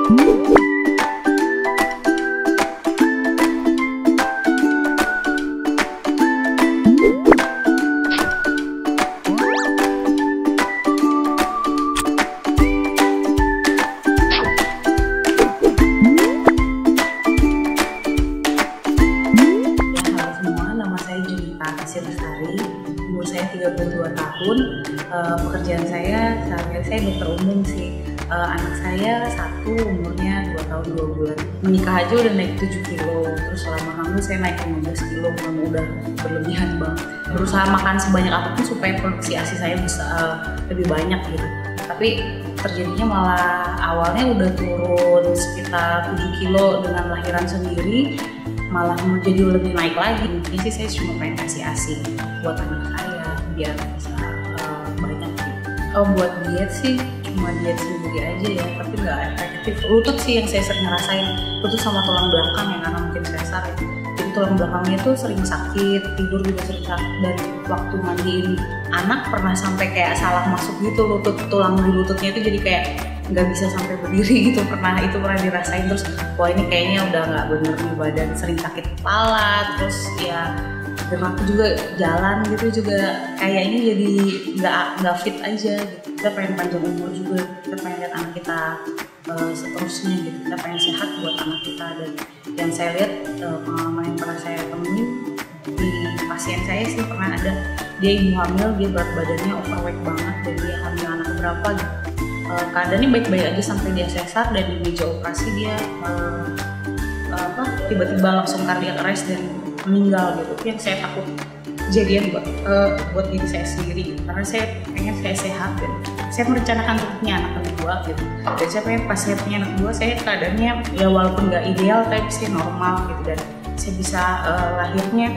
Umur saya 32 tahun, pekerjaan saya sehari-hari saya dokter umum sih. Anak saya satu umurnya 2 tahun 2 bulan. Menikah aja udah naik 7 kilo, terus selama hamil saya naik 15 kilo, memang udah berlebihan banget. Berusaha makan sebanyak apapun supaya produksi ASI saya bisa lebih banyak gitu. Tapi terjadinya malah awalnya udah turun sekitar 7 kilo dengan lahiran sendiri, malah menjadi lebih naik lagi. Mungkin sih saya cuma pengen kasih ASI buat anak saya biar bisa banyak gitu. Buat diet sih cuma diet sendiri aja ya, tapi nggak efektif. Lutut sih yang saya sering ngerasain, lutut sama tulang belakang ya, karena mungkin sesar ya. Jadi tulang belakangnya tuh sering sakit, tidur juga sering sakit, dan waktu mandiin anak pernah sampai kayak salah masuk gitu, tulang di lututnya itu jadi kayak nggak bisa sampai berdiri gitu. Pernah dirasain, terus wah ini kayaknya udah nggak bener nih, badan sering sakit kepala, terus ya gerak juga, jalan gitu juga kayaknya jadi nggak fit aja gitu. Kita pengen panjang umur juga, kita pengen lihat anak kita seterusnya gitu, kita pengen sehat buat anak kita. Dan yang saya lihat pengalaman yang pernah saya temuin di pasien saya sih, pernah ada dia ibu hamil, dia berat badannya overweight banget, dan dia hamil anak berapa gitu. Keadaannya baik-baik aja sampai dia sesar, dan di meja operasi dia tiba-tiba langsung cardiac arrest dan meninggal gitu. Yang saya takut kejadian buat diri saya sendiri gitu. Karena saya pengen saya sehat dan saya merencanakan untuk punya anak kedua gitu. Dan saya pengen pas saya punya anak kedua, saya keadaannya ya walaupun nggak ideal tapi saya normal gitu, dan saya bisa lahirannya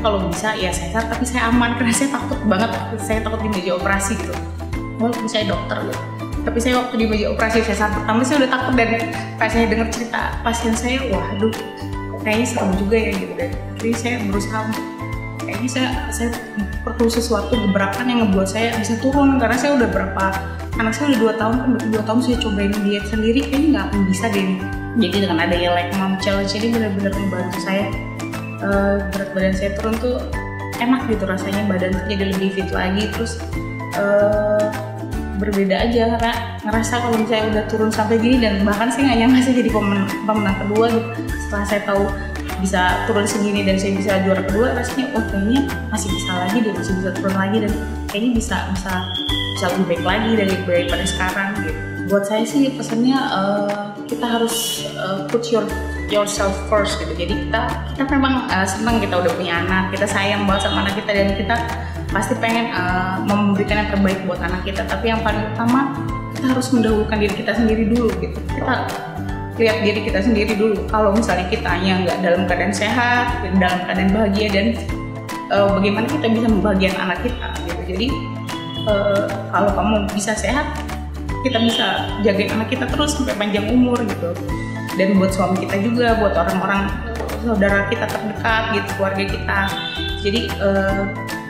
kalau bisa ya sehat, tapi saya aman karena saya takut banget, saya takut di meja operasi gitu. Walaupun saya dokter gitu, tapi saya waktu di meja operasi sesar pertama saya udah takut, dan pas saya dengar cerita pasien saya, waduh kayaknya serem juga ya gitu. Dan jadi saya berusaha, kayaknya saya perlu sesuatu gebrakan yang ngebuat saya bisa turun, karena saya udah anak saya udah 2 tahun kan, 2 tahun saya cobain diet sendiri kayaknya nggak akan bisa deh nih. Jadi dengan adanya Like Mom Challenge ini benar-benar membantu saya, berat badan saya turun tuh enak gitu rasanya, badan jadi lebih fit lagi, terus berbeda aja karena ngerasa kalau misalnya udah turun sampai gini, dan bahkan saya nggak nyangka saya jadi pemenang kedua gitu. Setelah saya tahu bisa turun segini dan saya bisa juara kedua, rasanya oh kayaknya masih bisa lagi deh, masih bisa turun lagi, dan kayaknya bisa lebih baik lagi daripada sekarang gitu. Buat saya sih pesannya kita harus put yourself first gitu. Jadi kita memang senang kita udah punya anak, kita sayang banget sama anak kita, dan kita pasti pengen memberikan yang terbaik buat anak kita. Tapi yang paling utama kita harus mendahulukan diri kita sendiri dulu gitu. Kita lihat diri kita sendiri dulu. Kalau misalnya kitanya nggak dalam keadaan sehat, dalam keadaan bahagia, dan bagaimana kita bisa membahagiakan anak kita gitu. Jadi kalau kamu bisa sehat, kita bisa jagain anak kita terus sampai panjang umur gitu. Dan buat suami kita juga, buat orang-orang saudara kita terdekat gitu, keluarga kita. Jadi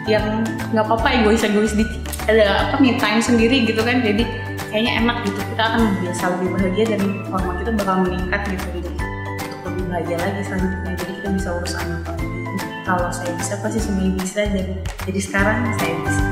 yang nggak apa-apa egois dikit, ada me time sendiri gitu kan. Jadi kayaknya enak gitu, kita akan biasa lebih bahagia, dan hormon kita bakal meningkat gitu untuk lebih bahagia lagi selanjutnya. Jadi kita bisa urus anak lagi. Kalau saya bisa pasti semuanya bisa, jadi sekarang saya bisa.